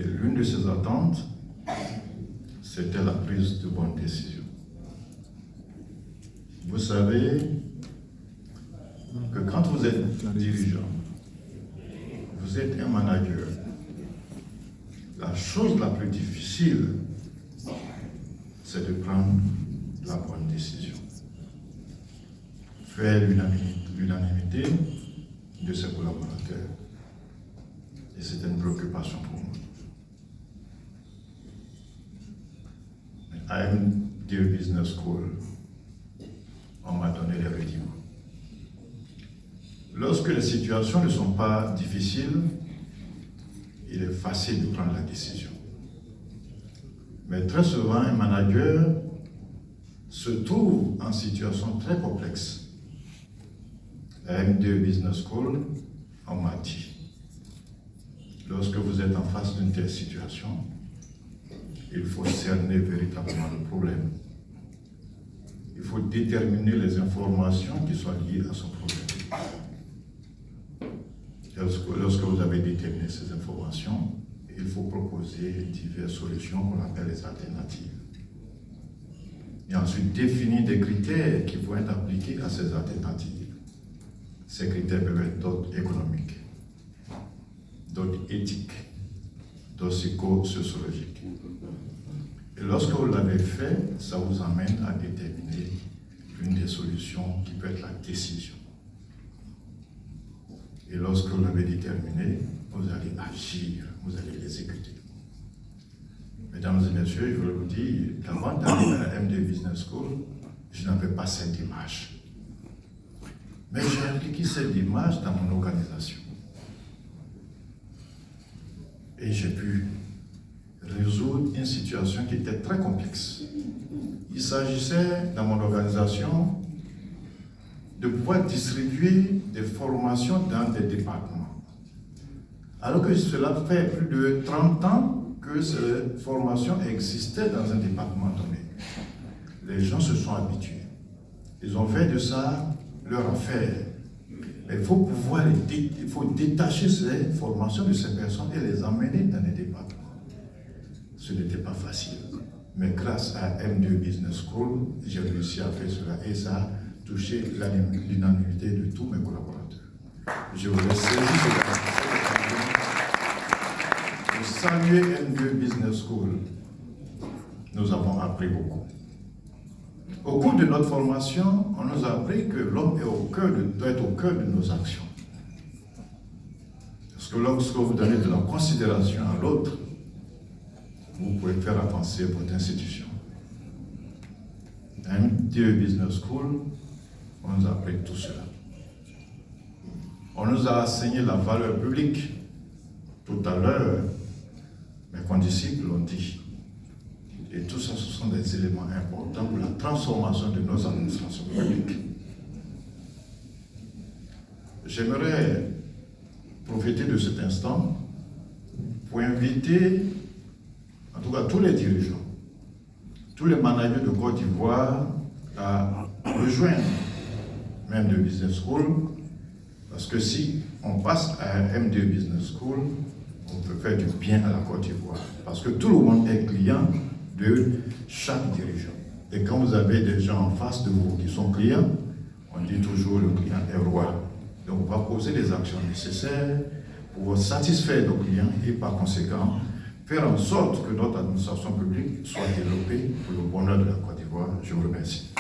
L'une de ses attentes, c'était la prise de bonnes décisions. Vous savez que quand vous êtes dirigeant, vous êtes un manager, la chose la plus difficile, c'est de prendre la bonne décision. Faire l'unanimité de ses collaborateurs. Et c'est une préoccupation pour moi. À MDE Business School, on m'a donné les rudiments. Lorsque les situations ne sont pas difficiles, il est facile de prendre la décision. Mais très souvent, un manager se trouve en situation très complexe. À MDE Business School, on m'a dit, lorsque vous êtes en face d'une telle situation, il faut cerner véritablement le problème. Il faut déterminer les informations qui sont liées à ce problème. Lorsque vous avez déterminé ces informations, il faut proposer diverses solutions qu'on appelle les alternatives. Et ensuite définir des critères qui vont être appliqués à ces alternatives. Ces critères peuvent être d'autres économiques, d'autres éthiques, d'autres psychosociologiques. Et lorsque vous l'avez fait, ça vous amène à déterminer une des solutions qui peut être la décision. Et lorsque vous l'avez déterminé, vous allez agir, vous allez l'exécuter. Mesdames et messieurs, je vous le dis, avant d'arriver à la MDE Business School, je n'avais pas cette image. Mais j'ai appliqué cette image dans mon organisation. Et j'ai pu résoudre une situation qui était très complexe. Il s'agissait, dans mon organisation, de pouvoir distribuer des formations dans des départements. Alors que cela fait plus de 30 ans que ces formations existaient dans un département donné. Les gens se sont habitués. Ils ont fait de ça leur affaire. Mais il faut pouvoir il faut détacher ces formations de ces personnes et les emmener dans des départements. Ce n'était pas facile. Mais grâce à MDE Business School, j'ai réussi à faire cela et ça a touché l'unanimité de tous mes collaborateurs. Je voudrais saisir pour saluer MDE Business School. Nous avons appris beaucoup. Au cours de notre formation, on nous a appris que l'homme doit être au cœur de nos actions. Parce que lorsque vous donnez de la considération à l'autre, vous pouvez faire avancer votre institution. À MDE Business School, on nous a appris tout cela. On nous a enseigné la valeur publique. Tout à l'heure, mes condisciples l'ont dit. Et tout ça, ce sont des éléments importants pour la transformation de nos administrations publiques. J'aimerais profiter de cet instant pour inviter, en tout cas tous les dirigeants, tous les managers de Côte d'Ivoire à rejoindre MDE Business School, parce que si on passe à MDE Business School, on peut faire du bien à la Côte d'Ivoire, parce que tout le monde est client de chaque dirigeant. Et quand vous avez des gens en face de vous qui sont clients, on dit toujours le client est roi. Donc on va poser les actions nécessaires pour satisfaire nos clients et par conséquent faire en sorte que notre administration publique soit développée pour le bonheur de la Côte d'Ivoire. Je vous remercie.